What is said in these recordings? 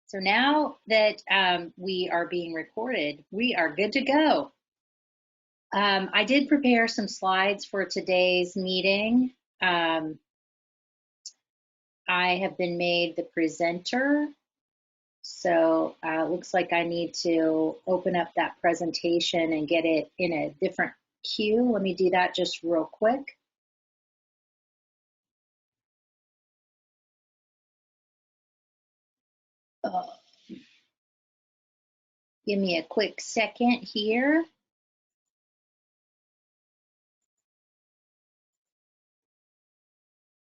So now that we are being recorded, we are good to go. I did prepare some slides for today's meeting. I have been made the presenter, so it looks like I need to open up that presentation and get it in a different queue. Let me do that just real quick. Give me a quick second here.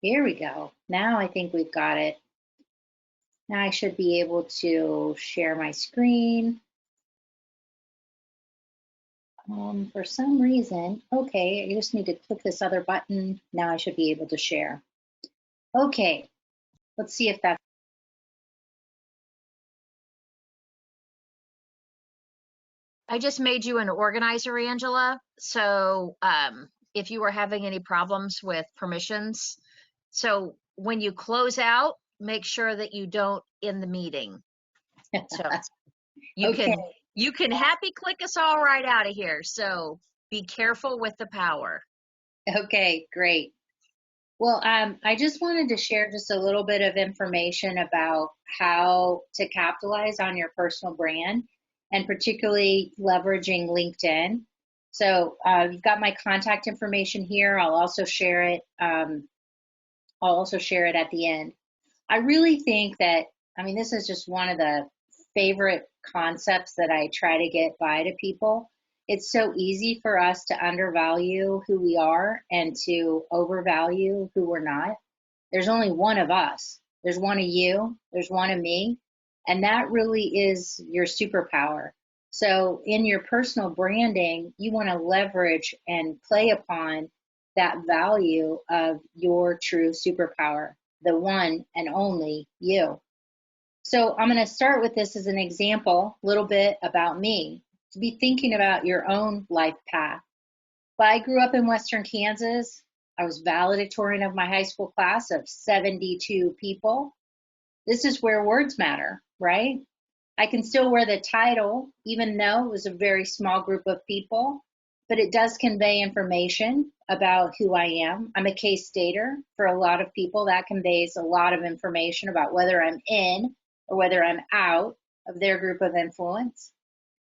Here we go. Now I think we've got it. Now I should be able to share my screen. For some reason, okay, I just need to click this other button. Now I should be able to share. Okay, let's see if that's. I just made you an organizer, Angela. So if you were having any problems with permissions, so when you close out, make sure that you don't end the meeting. So you Okay. can happy click us all right out of here. So be careful with the power. Okay, great. Well, I just wanted to share just a little bit of information about how to capitalize on your personal brand and particularly leveraging LinkedIn. So you've got my contact information here. I'll also share it. I'll also share it at the end. I really think that, I mean, this is just one of the favorite concepts that I try to get by to people. It's so easy for us to undervalue who we are and to overvalue who we're not. There's only one of us. There's one of you, there's one of me, and that really is your superpower. So in your personal branding, you want to leverage and play upon that value of your true superpower, the one and only you. So I'm going to start with this as an example, a little bit about me, to be thinking about your own life path. But I grew up in Western Kansas. I was valedictorian of my high school class of 72 people. This is where words matter, right? I can still wear the title, even though it was a very small group of people, but it does convey information about who I am. I'm a case stater. For a lot of people, that conveys a lot of information about whether I'm in or whether I'm out of their group of influence.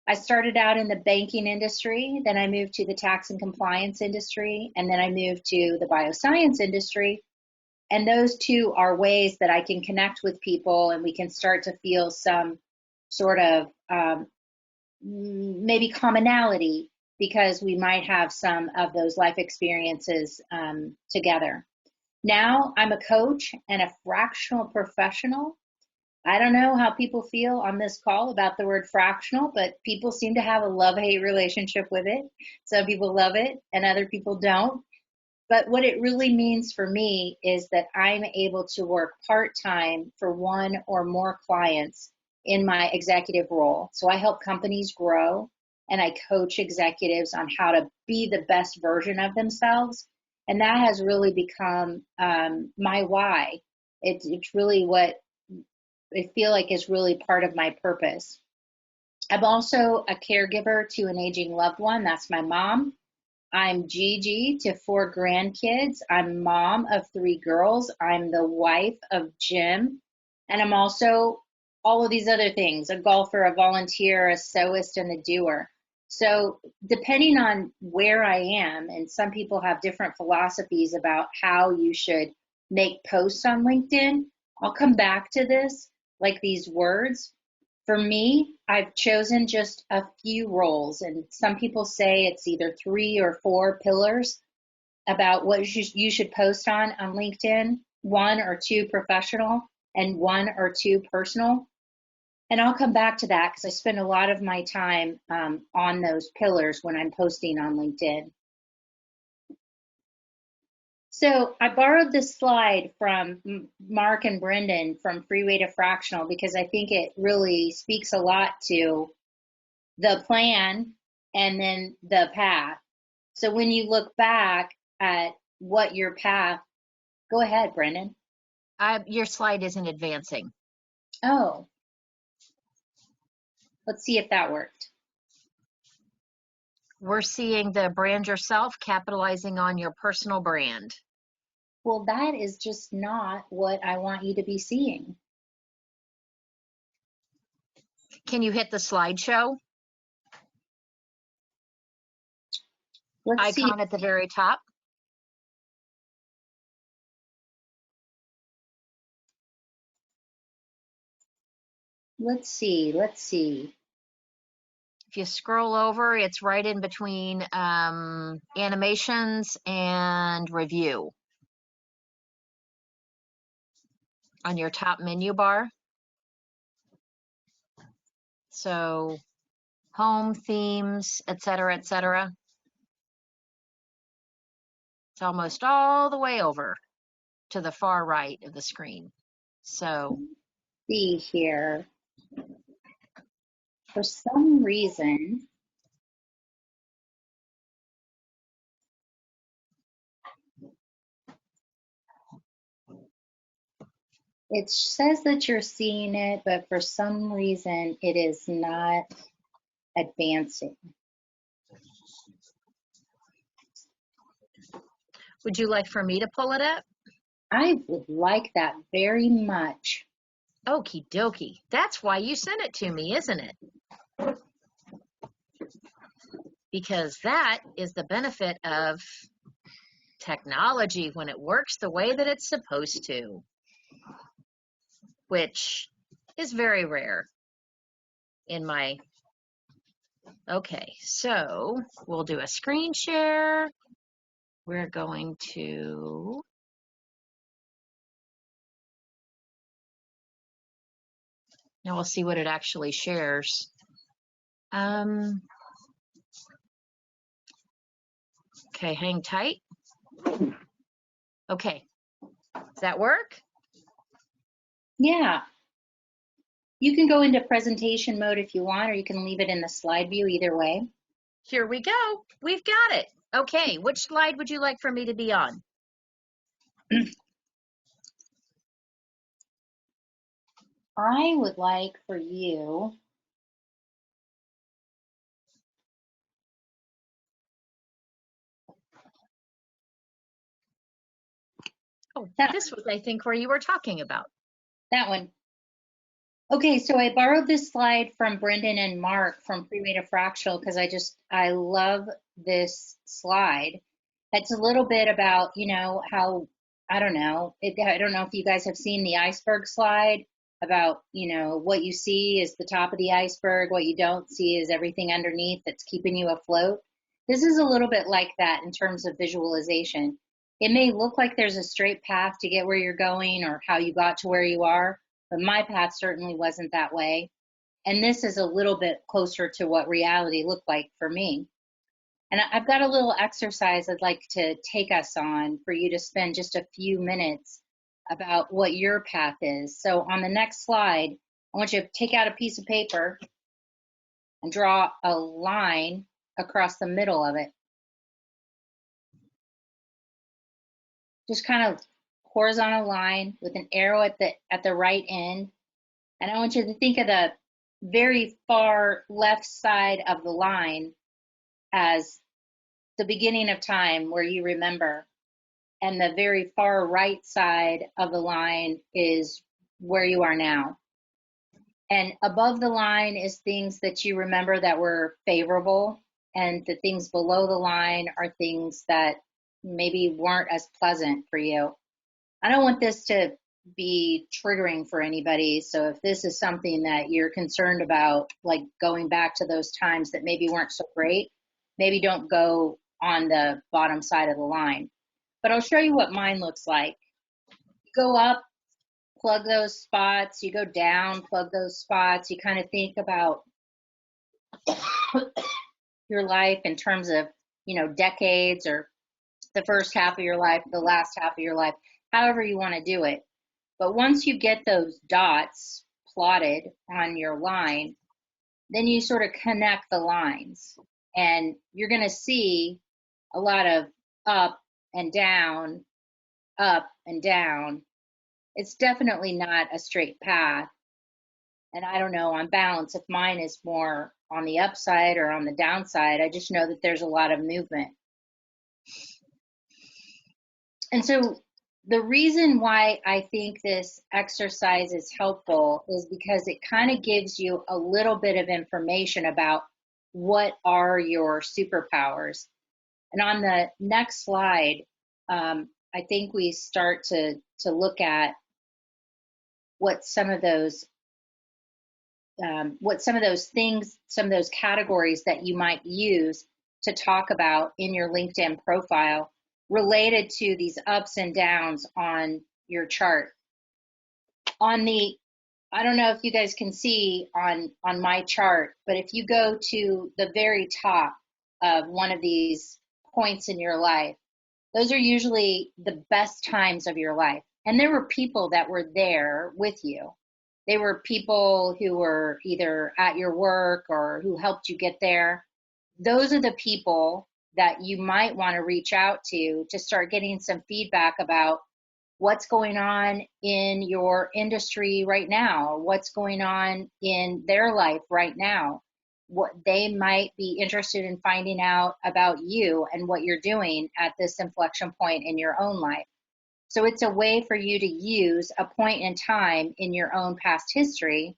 I started out in the banking industry, then I moved to the tax and compliance industry, and then I moved to the bioscience industry. And those two are ways that I can connect with people and we can start to feel some sort of maybe commonality because we might have some of those life experiences together. Now I'm a coach and a fractional professional. I don't know how people feel on this call about the word fractional, but people seem to have a love-hate relationship with it. Some people love it and other people don't. But what it really means for me is that I'm able to work part-time for one or more clients in my executive role. So I help companies grow and I coach executives on how to be the best version of themselves. And that has really become my why. It's really what I feel like is really part of my purpose. I'm also a caregiver to an aging loved one. That's my mom. I'm Gigi to 4 grandkids. I'm mom of 3 girls. I'm the wife of Jim. And I'm also all of these other things, a golfer, a volunteer, a sewist, and a doer. So depending on where I am, and some people have different philosophies about how you should make posts on LinkedIn, I'll come back to this, like these words. For me, I've chosen just a few roles, and some people say it's either 3 or 4 pillars about what you should post on LinkedIn, 1 or 2 professional and 1 or 2 personal. And I'll come back to that because I spend a lot of my time on those pillars when I'm posting on LinkedIn. So I borrowed this slide from Mark and Brendan from Freeway to Fractional because I think it really speaks a lot to the plan and then the path. So when you look back at what your path, go ahead, Brendan. Your slide isn't advancing. Oh, Let's see if that worked. We're seeing the brand yourself, capitalizing on your personal brand. Well, that is just not what I want you to be seeing. Can you hit the slideshow Let's see. icon at the very top? Let's see. Let's see. If you scroll over, it's right in between animations and review on your top menu bar. So home, themes, etc., etc. It's almost all the way over to the far right of the screen. So See here. For some reason, it says that you're seeing it, but for some reason, it is not advancing. would you like for me to pull it up? I would like that very much. Okie dokie. That's why you sent it to me, isn't it? Because that is the benefit of technology when it works the way that it's supposed to, which is very rare in my. Okay, so we'll do a screen share. We're going to now we'll see what it actually shares. Okay, hang tight. Okay, does that work? Yeah. You can go into presentation mode if you want, or you can leave it in the slide view, either way. Here we go. We've got it. Okay, which slide would you like for me to be on? I would like for you Oh, that, this was, I think, where you were talking about. that one. Okay, so I borrowed this slide from Brendan and Mark from Freeway to Fractional because I love this slide. It's a little bit about, how, I don't know, I don't know if you guys have seen the iceberg slide about, what you see is the top of the iceberg, what you don't see is everything underneath that's keeping you afloat. This is a little bit like that in terms of visualization. It may look like there's a straight path to get where you're going or how you got to where you are, but my path certainly wasn't that way. And this is a little bit closer to what reality looked like for me. And I've got a little exercise I'd like to take us on for you to spend just a few minutes about what your path is. So on the next slide, I want you to take out a piece of paper and draw a line across the middle of it. Just kind of horizontal line with an arrow at the right end. And I want you to think of the very far left side of the line as the beginning of time where you remember. And the very far right side of the line is where you are now. And above the line is things that you remember that were favorable. And the things below the line are things that maybe weren't as pleasant for you. I don't want this to be triggering for anybody. So if this is something that you're concerned about, like going back to those times that maybe weren't so great, maybe don't go on the bottom side of the line. But I'll show you what mine looks like. You go up, plug those spots. You go down, plug those spots. You kind of think about your life in terms of, decades or the first half of your life, the last half of your life, however you want to do it. But once you get those dots plotted on your line, then you sort of connect the lines. And you're going to see a lot of up and down, up and down. It's definitely not a straight path. And I don't know, on balance, if mine is more on the upside or on the downside. I just know that there's a lot of movement. And so the reason why I think this exercise is helpful is because it kind of gives you a little bit of information about what are your superpowers. And on the next slide, I think we start to look at what some of those things, some of those categories that you might use to talk about in your LinkedIn profile related to these ups and downs on your chart. On the, I don't know if you guys can see on my chart, but if you go to the very top of one of these points in your life, those are usually the best times of your life. And there were people that were there with you. They were people who were either at your work or who helped you get there. Those are the people that you might want to reach out to start getting some feedback about what's going on in your industry right now, what's going on in their life right now, what they might be interested in finding out about you and what you're doing at this inflection point in your own life. So it's a way for you to use a point in time in your own past history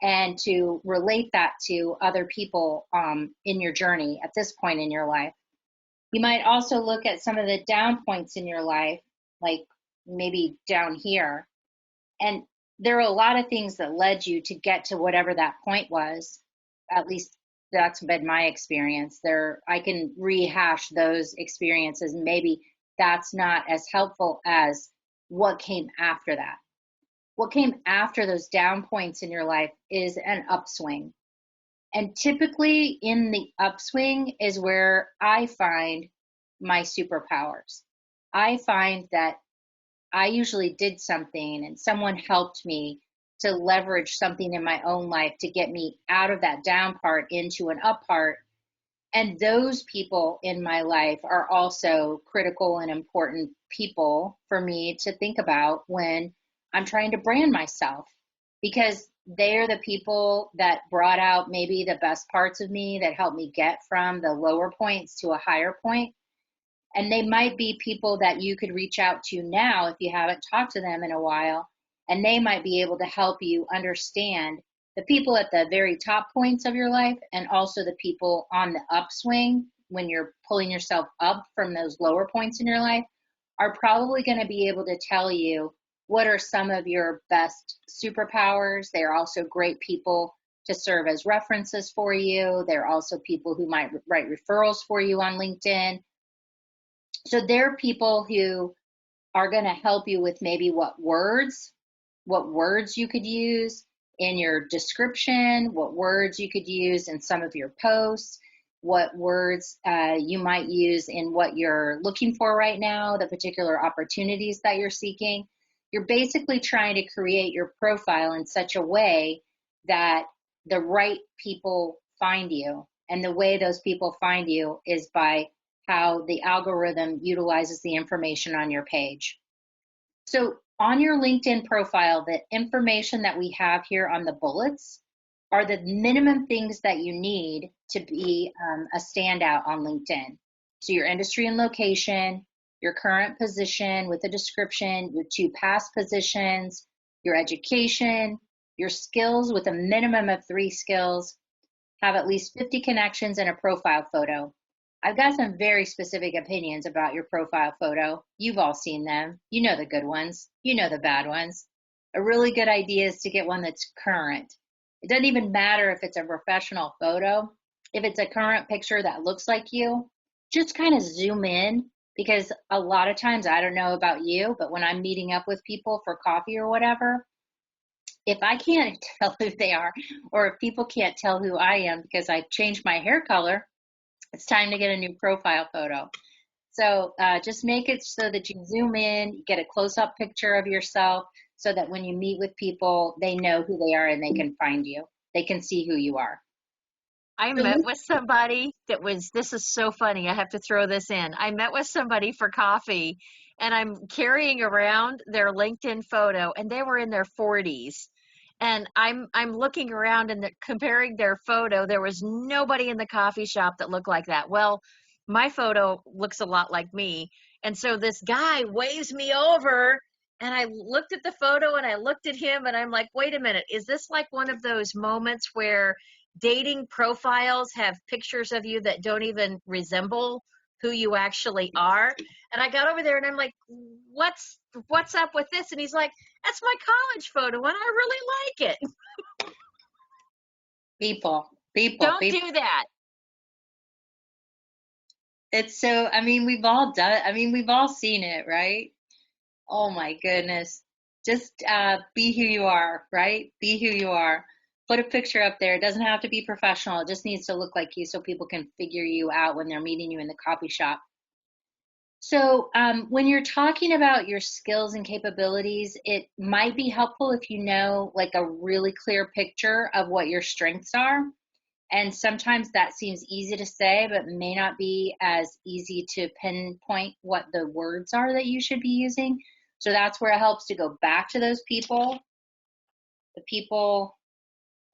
and to relate that to other people in your journey at this point in your life. You might also look at some of the down points in your life, like maybe down here. And there are a lot of things that led you to get to whatever that point was. At least that's been my experience. I can rehash those experiences. Maybe that's not as helpful as what came after that. What came after those down points in your life is an upswing. And typically in the upswing is where I find my superpowers. I find that I usually did something and someone helped me to leverage something in my own life to get me out of that down part into an up part. And those people in my life are also critical and important people for me to think about when I'm trying to brand myself, because they're the people that brought out maybe the best parts of me that helped me get from the lower points to a higher point. And they might be people that you could reach out to now if you haven't talked to them in a while, and they might be able to help you understand the people at the very top points of your life and also the people on the upswing when you're pulling yourself up from those lower points in your life are probably going to be able to tell you what are some of your best superpowers. They're also great people to serve as references for you. They're also people who might write referrals for you on LinkedIn. So they're people who are going to help you with maybe what words you could use in your description, what words you could use in some of your posts, what words you might use in what you're looking for right now, the particular opportunities that you're seeking. You're basically trying to create your profile in such a way that the right people find you. And the way those people find you is by how the algorithm utilizes the information on your page. So on your LinkedIn profile, the information that we have here on the bullets are the minimum things that you need to be a standout on LinkedIn. So your industry and location, your current position with a description, your 2 past positions, your education, your skills with a minimum of 3 skills, have at least 50 connections and a profile photo. I've got some very specific opinions about your profile photo. You've all seen them. You know the good ones. You know the bad ones. A really good idea is to get one that's current. It doesn't even matter if it's a professional photo. If it's a current picture that looks like you, just kind of zoom in, because a lot of times, I don't know about you, but when I'm meeting up with people for coffee or whatever, if I can't tell who they are, or if people can't tell who I am because I've changed my hair color, it's time to get a new profile photo. So just make it so that you zoom in, you get a close-up picture of yourself so that when you meet with people, they know who they are and they can find you. They can see who you are. I met with somebody this is so funny. I have to throw this in. I met with somebody for coffee and I'm carrying around their LinkedIn photo and they were in their 40s. And I'm looking around and comparing their photo. There was nobody in the coffee shop that looked like that. Well, my photo looks a lot like me. And so this guy waves me over, and I looked at the photo and I looked at him and I'm like, wait a minute, is this like one of those moments where dating profiles have pictures of you that don't even resemble who you actually are? And I got over there and I'm like, what's up with this? And he's like, that's my college photo and I really like it. Don't People. do that. It's so, I mean, we've all done, I mean, we've all seen it, right? Oh my goodness. Just be who you are, right? Be who you are. Put a picture up there. It doesn't have to be professional. It just needs to look like you so people can figure you out when they're meeting you in the coffee shop. So, when you're talking about your skills and capabilities, it might be helpful if you know like a really clear picture of what your strengths are. And sometimes that seems easy to say, but may not be as easy to pinpoint what the words are that you should be using. So that's where it helps to go back to those people, the people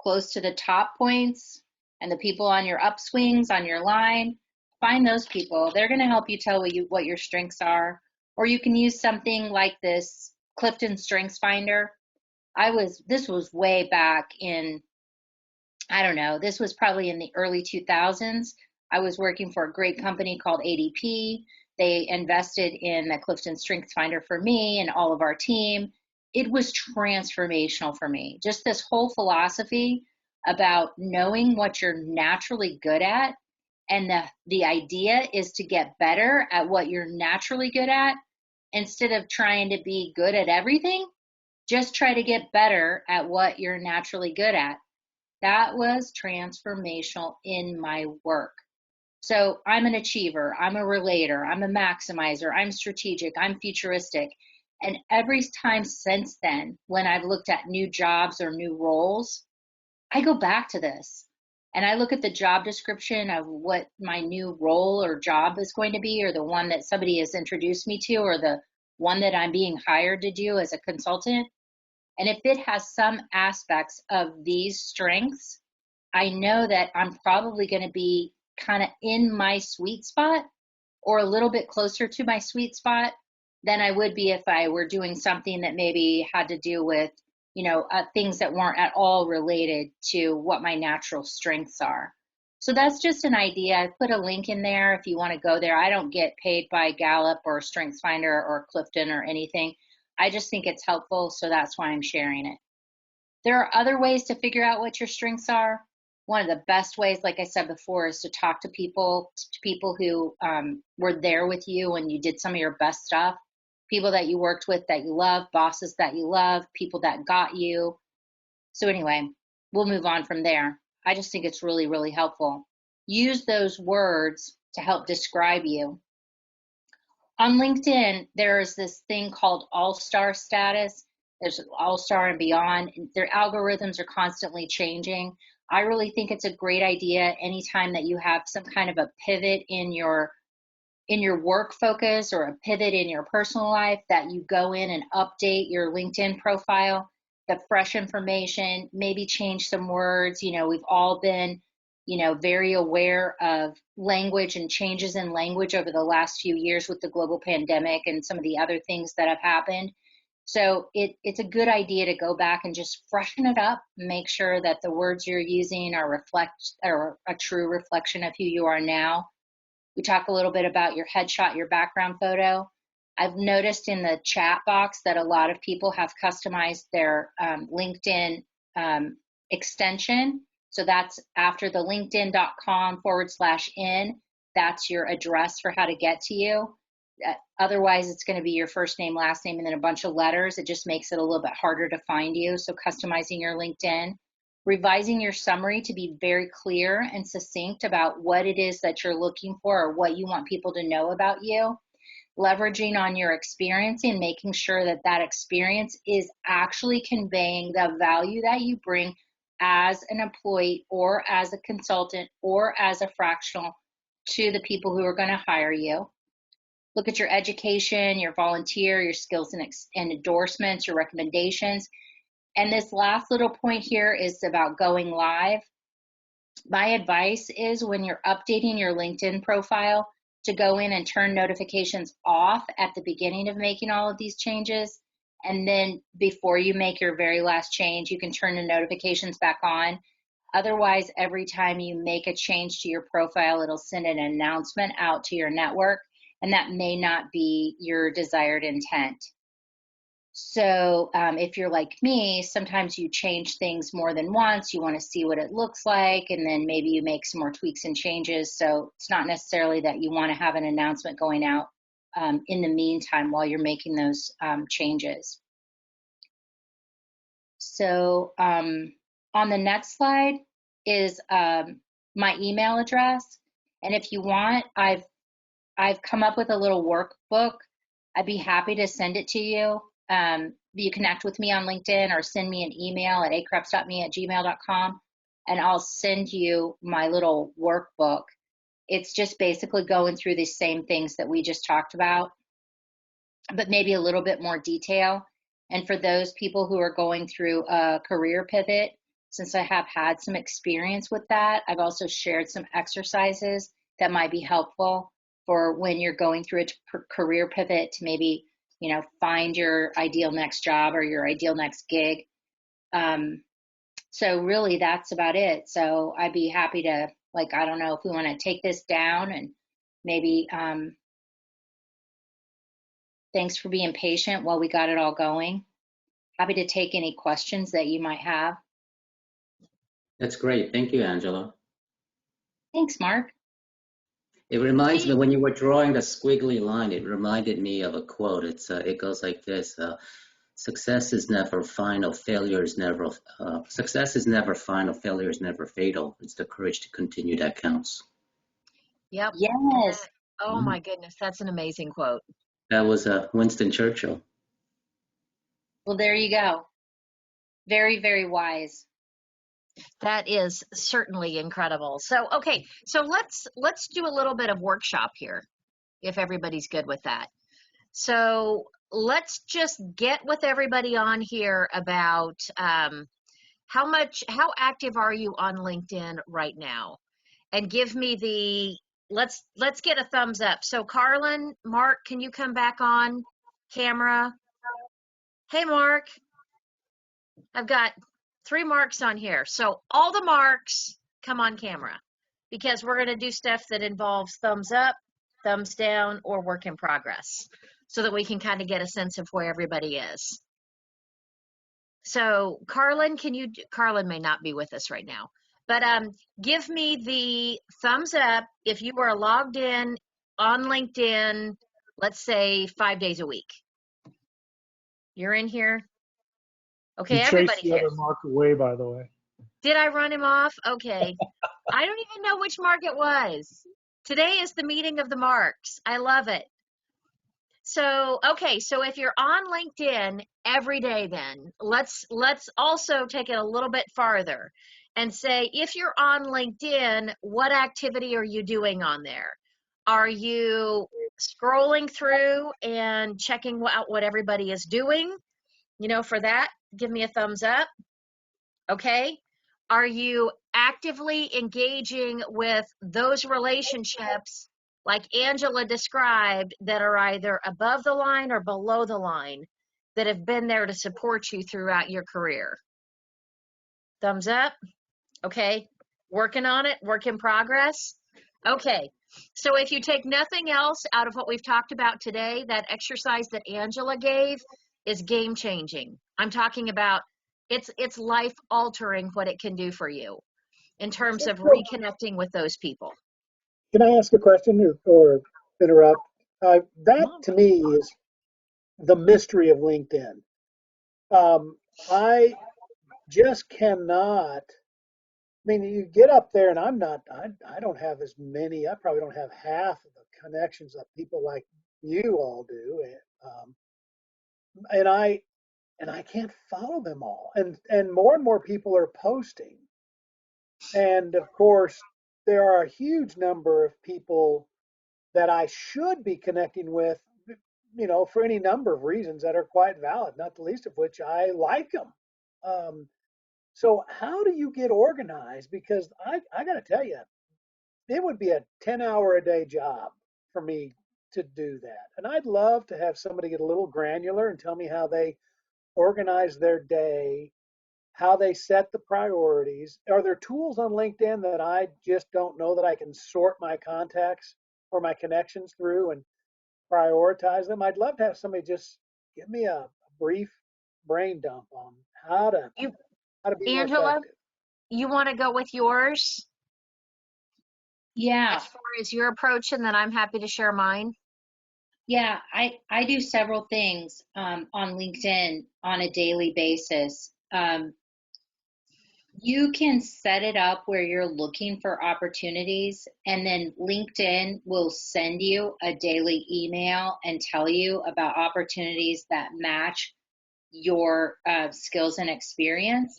close to the top points, and the people on your upswings, on your line. Find those people. They're going to help you tell what your strengths are. Or you can use something like this Clifton Strengths Finder. This was way back in, I don't know, this was probably in the early 2000s. I was working for a great company called ADP. They invested in the Clifton Strengths Finder for me and all of our team. It was transformational for me. Just this whole philosophy about knowing what you're naturally good at. And the idea is to get better at what you're naturally good at instead of trying to be good at everything. Just try to get better at what you're naturally good at. That was transformational in my work. So I'm an achiever, I'm a relator, I'm a maximizer, I'm strategic, I'm futuristic. And every time since then, when I've looked at new jobs or new roles, I go back to this and I look at the job description of what my new role or job is going to be, or the one that somebody has introduced me to, or the one that I'm being hired to do as a consultant. And if it has some aspects of these strengths, I know that I'm probably going to be kind of in my sweet spot or a little bit closer to my sweet spot than I would be if I were doing something that maybe had to do with, things that weren't at all related to what my natural strengths are. So that's just an idea. I put a link in there if you want to go there. I don't get paid by Gallup or StrengthsFinder or Clifton or anything. I just think it's helpful, so that's why I'm sharing it. There are other ways to figure out what your strengths are. One of the best ways, like I said before, is to talk to people who were there with you when you did some of your best stuff, people that you worked with that you love, bosses that you love, people that got you. So anyway, we'll move on from there. I just think it's really, really helpful. Use those words to help describe you. On LinkedIn, there's this thing called all-star status. There's all-star and beyond. Their algorithms are constantly changing. I really think it's a great idea anytime that you have some kind of a pivot in your work focus or a pivot in your personal life, that you go in and update your LinkedIn profile, the fresh information, maybe change some words. We've all been, very aware of language and changes in language over the last few years with the global pandemic and some of the other things that have happened. So it's a good idea to go back and just freshen it up, make sure that the words you're using are a true reflection of who you are now. We talk a little bit about your headshot, your background photo. I've noticed in the chat box that a lot of people have customized their LinkedIn extension. So that's after the linkedin.com/in. That's your address for how to get to you. Otherwise, it's going to be your first name, last name, and then a bunch of letters. It just makes it a little bit harder to find you. So customizing your LinkedIn. Revising your summary to be very clear and succinct about what it is that you're looking for or what you want people to know about you. Leveraging on your experience and making sure that that experience is actually conveying the value that you bring as an employee or as a consultant or as a fractional to the people who are going to hire you. Look at your education, your volunteer, your skills and endorsements, your recommendations. And this last little point here is about going live. My advice is when you're updating your LinkedIn profile to go in and turn notifications off at the beginning of making all of these changes. And then before you make your very last change, you can turn the notifications back on. Otherwise, every time you make a change to your profile, it'll send an announcement out to your network, and that may not be your desired intent. So if you're like me, sometimes you change things more than once. You want to see what it looks like, and then maybe you make some more tweaks and changes. So it's not necessarily that you want to have an announcement going out in the meantime while you're making those changes. So on the next slide is my email address. And if you want, I've come up with a little workbook. I'd be happy to send it to you. You connect with me on LinkedIn or send me an email at akreps.me@gmail.com, and I'll send you my little workbook. It's just basically going through the same things that we just talked about, but maybe a little bit more detail. And for those people who are going through a career pivot, since I have had some experience with that, I've also shared some exercises that might be helpful for when you're going through a career pivot to maybe, find your ideal next job or your ideal next gig. So really that's about it. So I'd be happy to, I don't know if we want to take this down and maybe, thanks for being patient while we got it all going. Happy to take any questions that you might have. That's great. Thank you, Angela. Thanks, Mark. It reminds me, when you were drawing the squiggly line, it reminded me of a quote. It goes like this: "Success is never final. Failure is never. Success is never final. Failure is never fatal. It's the courage to continue that counts." Yep. Yes. Oh my goodness, that's an amazing quote. That was Winston Churchill. Well, there you go. Very, very wise. That is certainly incredible. So, okay, so let's do a little bit of workshop here, if everybody's good with that. So let's just get with everybody on here about how active are you on LinkedIn right now, and give me let's get a thumbs up. So Carlin, Mark, can you come back on camera? Hey, Mark, I've got 3 Marks on here. So all the Marks come on camera, because we're going to do stuff that involves thumbs up, thumbs down, or work in progress, so that we can kind of get a sense of where everybody is. So Carlin, Carlin may not be with us right now, but give me the thumbs up if you are logged in on LinkedIn, let's say 5 days a week. You're in here? Okay, you everybody chased the other Mark away, by the way. Did I run him off? Okay. I don't even know which Mark it was. Today is the meeting of the Marks. I love it. So, okay, so if you're on LinkedIn every day, then let's also take it a little bit farther and say, if you're on LinkedIn, what activity are you doing on there? Are you scrolling through and checking out what everybody is doing? For that, give me a thumbs up. Okay. Are you actively engaging with those relationships like Angela described that are either above the line or below the line that have been there to support you throughout your career? Thumbs up. Okay. Working on it, work in progress. Okay. So if you take nothing else out of what we've talked about today, that exercise that Angela gave is game changing. I'm talking about it's life altering what it can do for you in terms of reconnecting with those people. Can I ask a question or interrupt? That to me is the mystery of LinkedIn. I just cannot. I mean, you get up there, and I don't have as many. I probably don't have half of the connections that people like you all do, and I can't follow them all. And more people are posting, and of course, there are a huge number of people that I should be connecting with, for any number of reasons that are quite valid, not the least of which I like them. So how do you get organized? Because I got to tell you, it would be a 10-hour-a-day job for me to do that. And I'd love to have somebody get a little granular and tell me how they organize their day, how they set the priorities. Are there tools on LinkedIn that I just don't know that I can sort my contacts or my connections through and prioritize them? I'd love to have somebody just give me a brief brain dump on You, how to be more Angela, effective. you want to go with yours Yeah, as far as your approach, and then I'm happy to share mine. yeah. I do several things on LinkedIn on a daily basis. You can set it up where you're looking for opportunities, and then LinkedIn will send you a daily email and tell you about opportunities that match your skills and experience.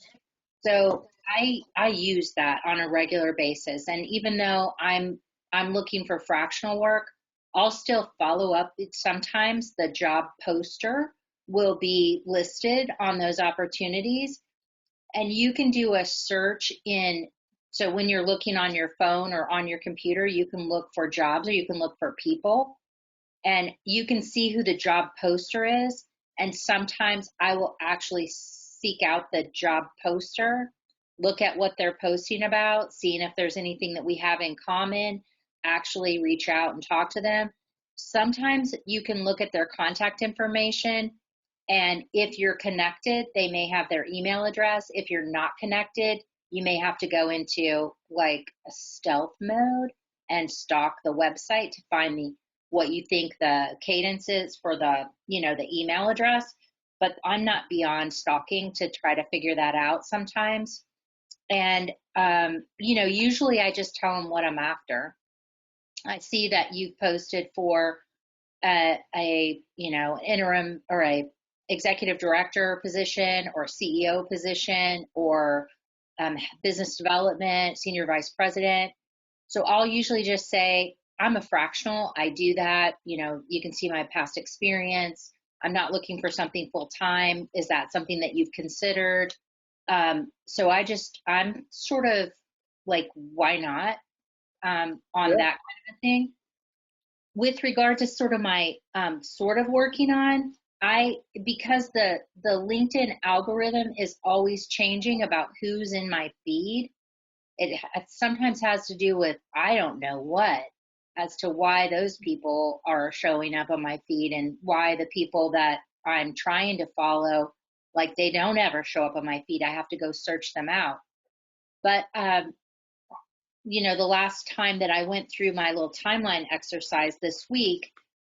So I use that on a regular basis, and even though I'm looking for fractional work, I'll still follow up. Sometimes the job poster will be listed on those opportunities, and you can do a search in. So when you're looking on your phone or on your computer, you can look for jobs or you can look for people, and you can see who the job poster is. And sometimes I will actually seek out the job poster, look at what they're posting about, seeing if there's anything that we have in common, actually reach out and talk to them. Sometimes you can look at their contact information, and if you're connected, they may have their email address. If you're not connected, you may have to go into like a stealth mode and stalk the website to find what you think the cadence is for the email address. But I'm not beyond stalking to try to figure that out sometimes. And usually I just tell them what I'm after. I see that you've posted for a interim or a executive director position or CEO position or business development, senior vice president. So I'll usually just say, I'm a fractional. I do that. You can see my past experience. I'm not looking for something full time. Is that something that you've considered? So I'm sort of like, why not, on Yeah. that kind of thing. With regard to sort of my sort of working on, because the LinkedIn algorithm is always changing about who's in my feed. It sometimes has to do with I don't know what, as to why those people are showing up on my feed and why the people that I'm trying to follow, like, they don't ever show up on my feed. I have to go search them out. But the last time that I went through my little timeline exercise this week,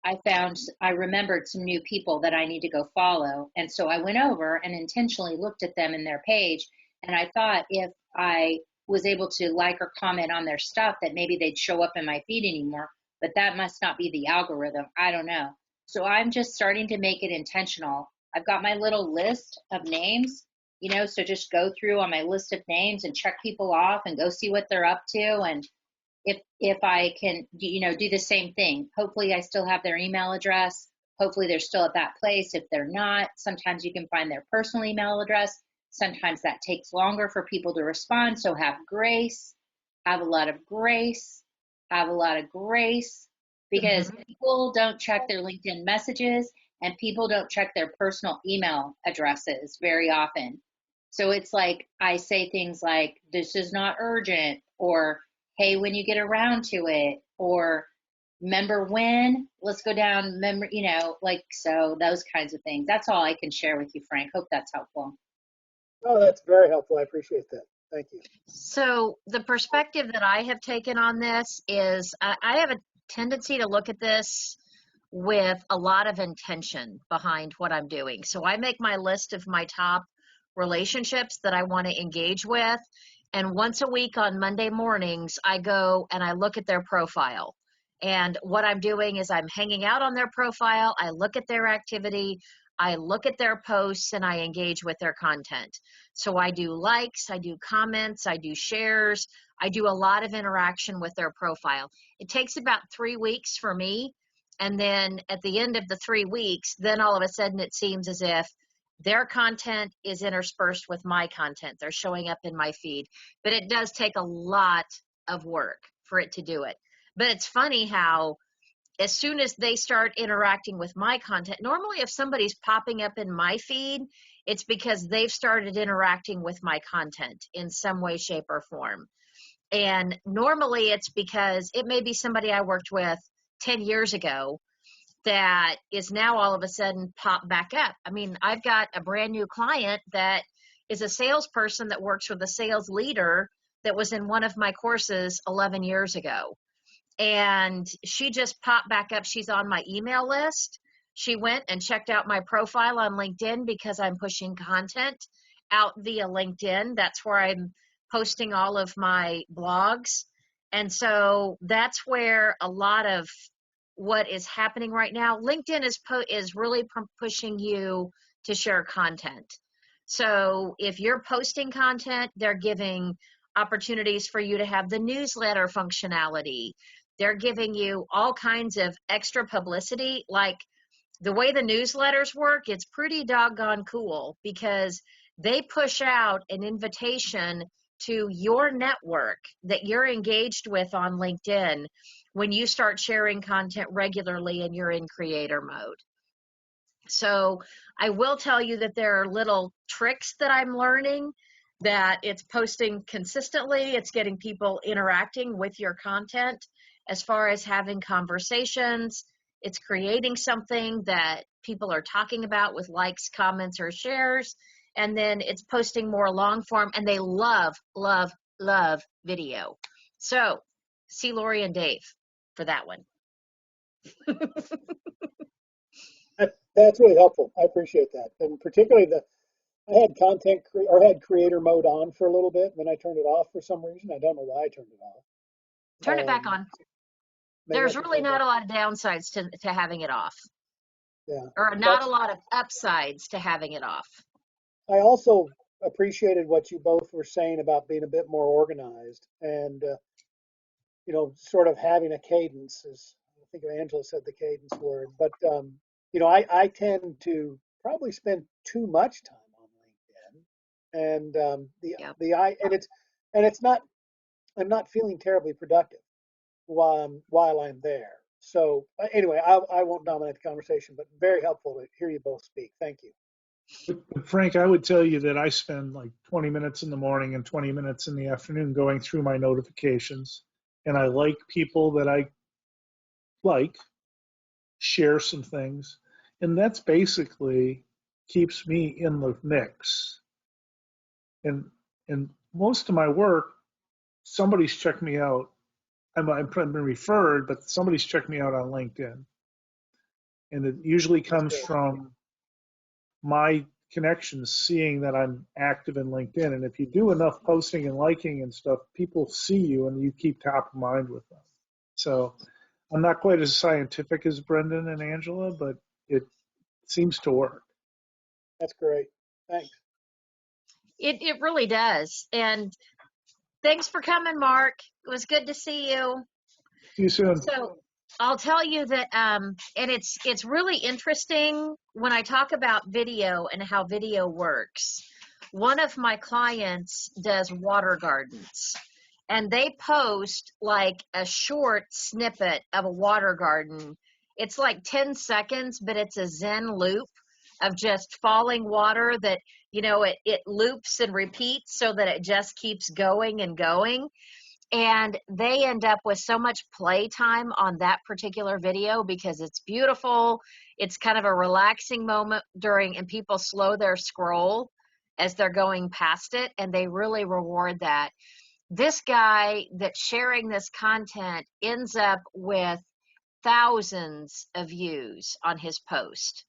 I remembered some new people that I need to go follow. And so I went over and intentionally looked at them in their page. And I thought if I was able to like or comment on their stuff, that maybe they'd show up in my feed anymore. But that must not be the algorithm. I don't know. So I'm just starting to make it intentional. I've got my little list of names, so just go through on my list of names and check people off and go see what they're up to. And if I can, do the same thing. Hopefully I still have their email address. Hopefully they're still at that place. If they're not, sometimes you can find their personal email address. Sometimes that takes longer for people to respond. So have grace, have a lot of grace, have a lot of grace, because people don't check their LinkedIn messages and people don't check their personal email addresses very often. So it's like I say things like, this is not urgent, or hey, when you get around to it, or remember when, let's go down, remember, so those kinds of things. That's all I can share with you, Frank. Hope that's helpful. Oh, that's very helpful. I appreciate that. Thank you. So the perspective that I have taken on this is I have a tendency to look at this with a lot of intention behind what I'm doing. So I make my list of my top relationships that I want to engage with. And once a week on Monday mornings, I go and I look at their profile. And what I'm doing is I'm hanging out on their profile. I look at their activity. I look at their posts and I engage with their content. So I do likes, I do comments, I do shares. I do a lot of interaction with their profile. It takes about 3 weeks for me. And then at the end of the 3 weeks, then all of a sudden it seems as if their content is interspersed with my content. They're showing up in my feed, but it does take a lot of work for it to do it. But it's funny how as soon as they start interacting with my content, normally if somebody's popping up in my feed, it's because they've started interacting with my content in some way, shape, or form. And normally it's because it may be somebody I worked with 10 years ago that is now all of a sudden popped back up. I mean, I've got a brand new client that is a salesperson that works with a sales leader that was in one of my courses 11 years ago. And she just popped back up. She's on my email list. She went and checked out my profile on LinkedIn because I'm pushing content out via LinkedIn. That's where I'm posting all of my blogs. And so that's where a lot of what is happening right now. LinkedIn is really pushing you to share content. So if you're posting content, they're giving opportunities for you to have the newsletter functionality. They're giving you all kinds of extra publicity. Like the way the newsletters work, it's pretty doggone cool because they push out an invitation to your network that you're engaged with on LinkedIn when you start sharing content regularly and you're in creator mode. So I will tell you that there are little tricks that I'm learning, that it's posting consistently, it's getting people interacting with your content as far as having conversations, it's creating something that people are talking about with likes, comments, or shares, and then it's posting more long form, and they love, love, love video. So see Lori and Dave for that one. That's really helpful. I appreciate that. And particularly I had had creator mode on for a little bit, and then I turned it off for some reason. I don't know why I turned it off. Turn it back on. There's really not a lot of downsides to having it off. Yeah. Or not a lot of upsides to having it off. I also appreciated what you both were saying about being a bit more organized and, sort of having a cadence. I think Angela said the cadence word, but, I tend to probably spend too much time on LinkedIn, and it's not. I'm not feeling terribly productive while I'm there. So anyway, I won't dominate the conversation, but very helpful to hear you both speak. Thank you. But Frank, I would tell you that I spend like 20 minutes in the morning and 20 minutes in the afternoon going through my notifications, and I like people that I like, share some things, and that's basically keeps me in the mix. And most of my work, somebody's checked me out. I've been referred, but somebody's checked me out on LinkedIn, and it usually comes from my connections seeing that I'm active in LinkedIn. And if you do enough posting and liking and stuff, people see you and you keep top of mind with them. So I'm not quite as scientific as Brendan and Angela, but it seems to work. That's great. Thanks. It really does. And thanks for coming, Mark. It was good to see you. See you soon. So I'll tell you that, and it's really interesting when I talk about video and how video works. One of my clients does water gardens, and they post like a short snippet of a water garden. It's like 10 seconds, but it's a Zen loop of just falling water that, it loops and repeats so that it just keeps going and going. And they end up with so much playtime on that particular video because it's beautiful. It's kind of a relaxing moment and people slow their scroll as they're going past it, and they really reward that. This guy that's sharing this content ends up with thousands of views on his post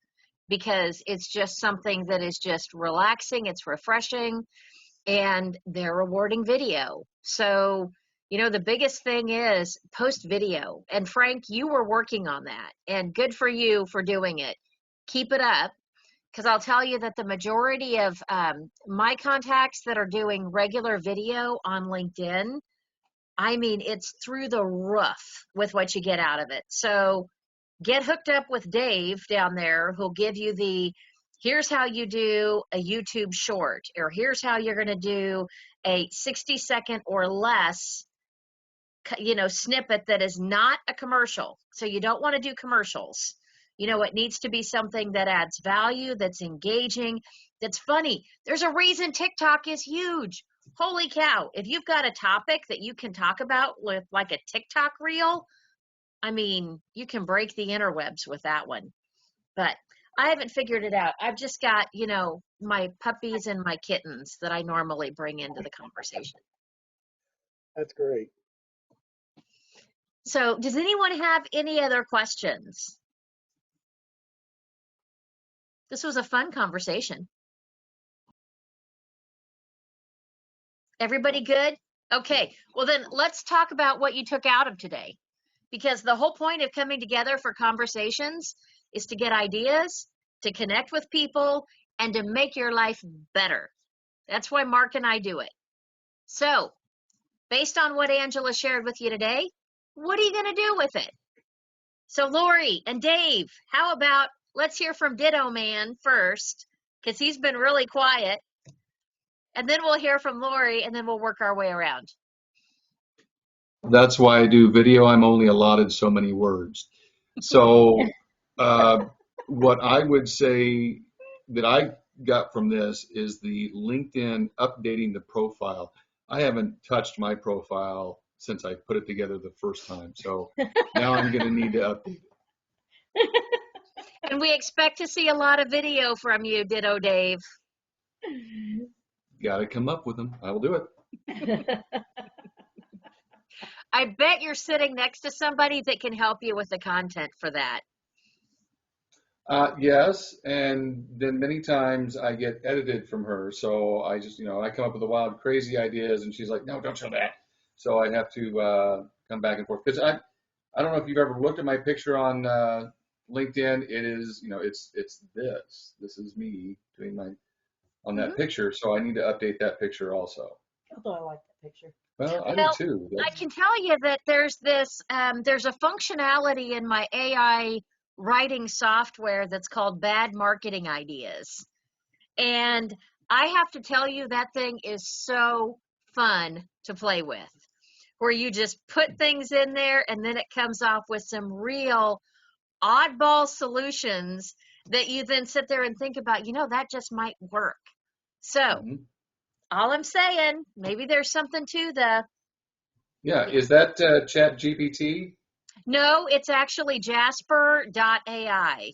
because it's just something that is just relaxing, it's refreshing, and they're rewarding video. So the biggest thing is post video. And Frank, you were working on that, and good for you for doing it. Keep it up, because I'll tell you that the majority of my contacts that are doing regular video on LinkedIn, I mean, it's through the roof with what you get out of it. So get hooked up with Dave down there, who'll give you the Here's how you do a YouTube short, or here's how you're going to do a 60-second or less, snippet that is not a commercial. So you don't want to do commercials. It needs to be something that adds value, that's engaging, that's funny. There's a reason TikTok is huge. Holy cow. If you've got a topic that you can talk about with like a TikTok reel, I mean, you can break the interwebs with that one. But I haven't figured it out. I've just got, my puppies and my kittens that I normally bring into the conversation. That's great. So does anyone have any other questions? This was a fun conversation. Everybody good? Okay, well then let's talk about what you took out of today. Because the whole point of coming together for conversations is to get ideas, to connect with people, and to make your life better. That's why Mark and I do it. So, based on what Angela shared with you today, what are you going to do with it? So, Lori and Dave, how about let's hear from Ditto Man first, because he's been really quiet. And then we'll hear from Lori, and then we'll work our way around. That's why I do video. I'm only allotted so many words. So what I would say that I got from this is the LinkedIn updating the profile. I haven't touched my profile since I put it together the first time. So now I'm going to need to update it. And we expect to see a lot of video from you, Ditto Dave. Got to come up with them. I will do it. I bet you're sitting next to somebody that can help you with the content for that. Yes, and then many times I get edited from her. So I just, I come up with the wild, crazy ideas, and she's like, "No, don't show that." So I have to come back and forth. Because I don't know if you've ever looked at my picture on LinkedIn. It is, it's this. This is me doing on that picture. So I need to update that picture also. Although I like that picture. Well, I do too. I can tell you that there's a functionality in my AI writing software that's called bad marketing ideas. And I have to tell you, that thing is so fun to play with, where you just put things in there and then it comes off with some real oddball solutions that you then sit there and think about, that just might work. So all I'm saying, maybe there's something to the... Yeah, is that Chat GPT? No, it's actually Jasper.ai.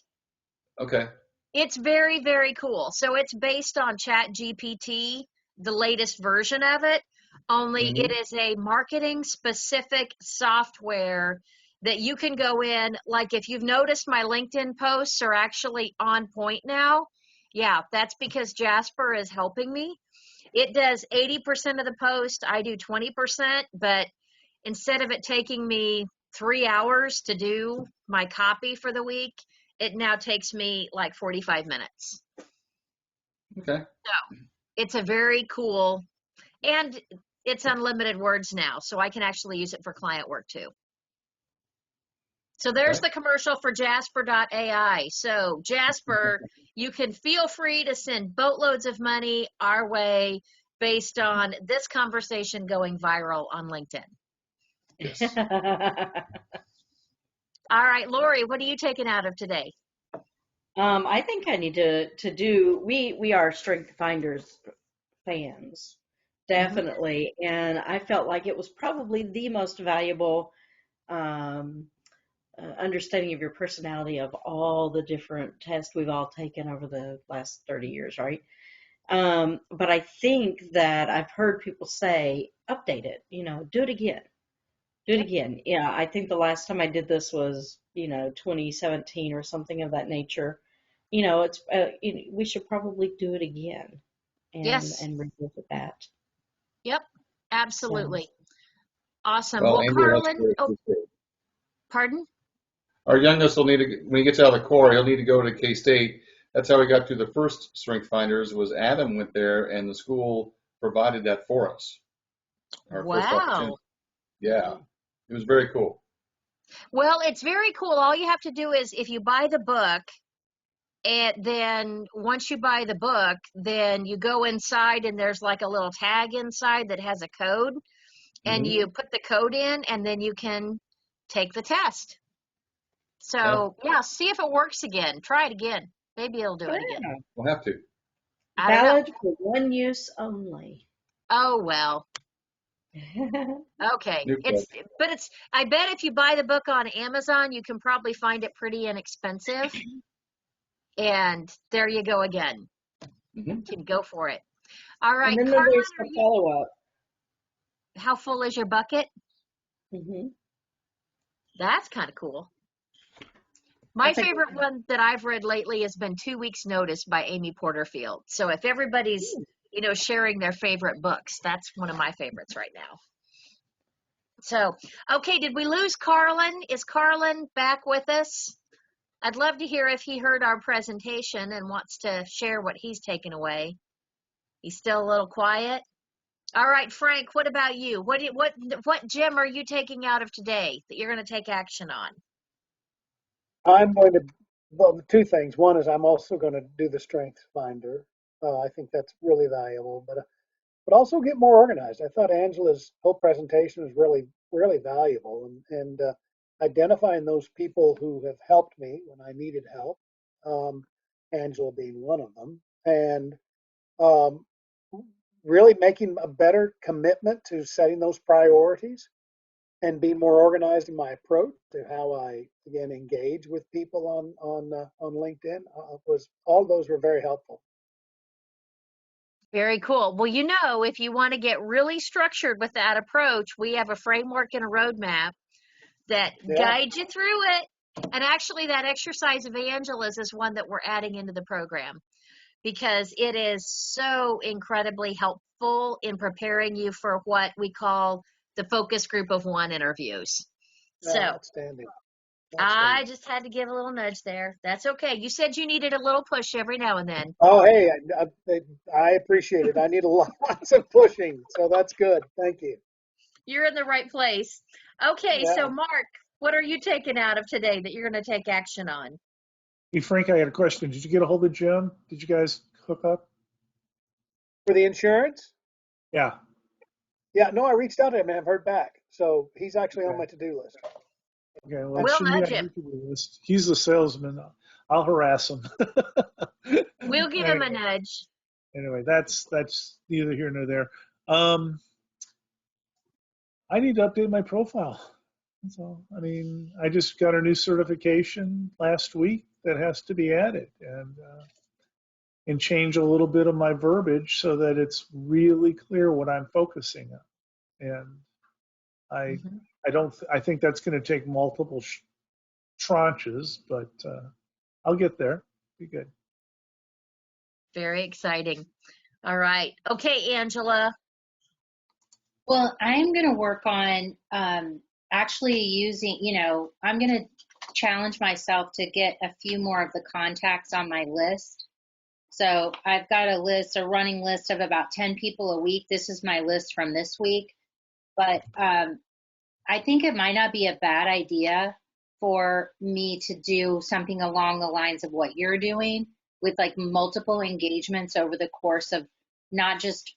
Okay. It's very, very cool. So it's based on Chat GPT, the latest version of it, only it is a marketing specific software that you can go in. Like if you've noticed, my LinkedIn posts are actually on point now. Yeah, that's because Jasper is helping me. It does 80% of the post. I do 20%, but instead of it taking me 3 hours to do my copy for the week, it now takes me like 45 minutes. Okay. So it's a very cool, and it's unlimited words now, so I can actually use it for client work too. So there's the commercial for Jasper.ai. So Jasper, you can feel free to send boatloads of money our way based on this conversation going viral on LinkedIn. Yes. All right, Lori, what are you taking out of today? I think I need to do, we are Strength Finders fans, definitely. And I felt like it was probably the most valuable understanding of your personality of all the different tests we've all taken over the last 30 years, right? But I think that I've heard people say, update it, do it again. Do it again. Yeah, I think the last time I did this was, 2017 or something of that nature. It's we should probably do it again and revisit that. Yep, absolutely. Awesome. Well, Well, Angela, Carlin, pardon? our youngest will need to, when he gets out of the Corps, he'll need to go to K-State. That's how we got through the first Strength Finders. Was Adam went there, and the school provided that for us. Our first opportunity. Yeah, it was very cool. Well, it's very cool. All you have to do is, if you buy the book, And then once you buy the book, then you go inside and there's like a little tag inside that has a code, and you put the code in, and then you can take the test. So yeah, see if it works again. Try it again. Maybe it'll do it again. Yeah. We'll have to. I don't know. Valid for one use only. Oh, well. Okay. New book. I bet if you buy the book on Amazon, you can probably find it pretty inexpensive. And there you go again. You can go for it. All right, And then Carlin, there's the follow-up. how full is your bucket? Mm-hmm. That's kind of cool. My That's a good favorite one that I've read lately has been 2 Weeks Notice by Amy Porterfield. So if everybody's, sharing their favorite books, that's one of my favorites right now. So, okay, did we lose Carlin? Is Carlin back with us? I'd love to hear if he heard our presentation and wants to share what he's taken away. He's still a little quiet. All right, Frank, what about you? What gem are you taking out of today that you're going to take action on? I'm going to, well, two things. One is I'm also going to do the Strengths Finder. I think that's really valuable, but also get more organized. I thought Angela's whole presentation was really, really valuable, and identifying those people who have helped me when I needed help, Angela being one of them, and um, really making a better commitment to setting those priorities and be more organized in my approach to how I again engage with people on LinkedIn. Was all those were very helpful. Very cool. Well, if you want to get really structured with that approach, we have a framework and a roadmap that guides you through it. And actually, that exercise of Angela's is one that we're adding into the program because it is so incredibly helpful in preparing you for what we call the focus group of one interviews. So Outstanding. I just had to give a little nudge there. That's okay. You said you needed a little push every now and then. Oh, hey, I appreciate it. I need lots of pushing, so that's good. Thank you. You're in the right place. Okay, Yeah. so Mark, what are you taking out of today that you're going to take action on? Hey, Frank, I got a question. Did you get a hold of Jim? Did you guys hook up? For the insurance? Yeah. Yeah, no, I reached out to him and have heard back. So he's actually on my to-do list. Okay, well, We'll shouldn't be nudge on him. your to-do list. He's the salesman. I'll harass him. We'll give him a nudge. Anyway, that's neither here nor there. I need to update my profile. That's all. I mean, I just got a new certification last week that has to be added, and change a little bit of my verbiage so that it's really clear what I'm focusing on. And I think that's going to take multiple tranches, but I'll get there. Be good. Very exciting. All right. Okay, Angela. Well, I'm going to work on actually using, I'm going to challenge myself to get a few more of the contacts on my list. So I've got a running list of about 10 people a week. This is my list from this week. But I think it might not be a bad idea for me to do something along the lines of what you're doing with like multiple engagements over the course of not just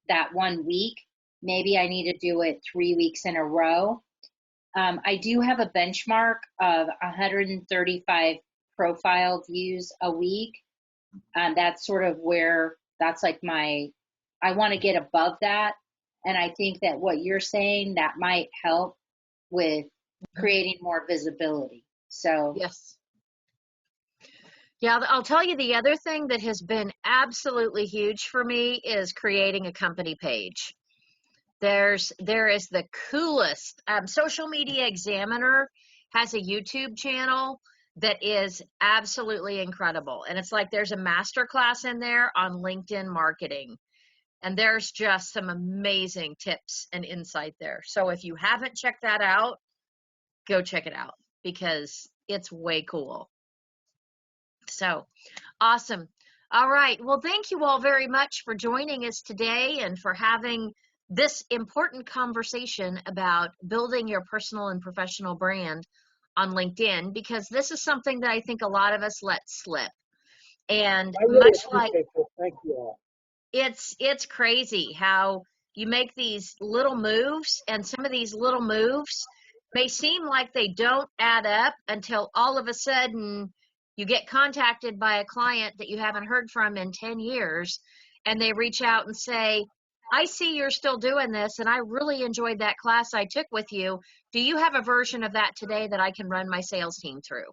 that 1 week. Maybe I need to do it 3 weeks in a row. I do have a benchmark of 135 profile views a week. That's sort of where that's like I want to get above that. And I think that what you're saying, that might help with creating more visibility. So yes. Yeah, I'll tell you the other thing that has been absolutely huge for me is creating a company page. There is the coolest Social Media Examiner has a YouTube channel that is absolutely incredible. And it's like there's a master class in there on LinkedIn marketing. And there's just some amazing tips and insight there. So if you haven't checked that out, go check it out because it's way cool. So awesome. All right. Well, thank you all very much for joining us today and for having this important conversation about building your personal and professional brand on LinkedIn, because this is something that I think a lot of us let slip. And I really much like appreciate this. Thank you all. it's crazy how you make these little moves, and some of these little moves may seem like they don't add up until all of a sudden you get contacted by a client that you haven't heard from in 10 years, and they reach out and say, I see you're still doing this, and I really enjoyed that class I took with you. Do you have a version of that today that I can run my sales team through?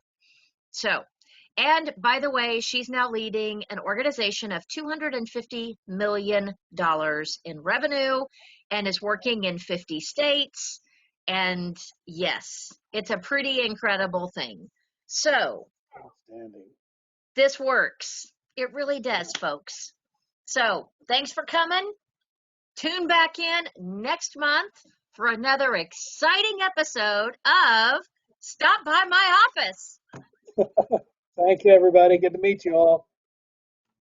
So, and by the way, she's now leading an organization of $250 million in revenue and is working in 50 states. And yes, it's a pretty incredible thing. So, Outstanding. this works. It really does, folks. So, thanks for coming. Tune back in next month for another exciting episode of Stop by My Office. Thank you, everybody. Good to meet you all.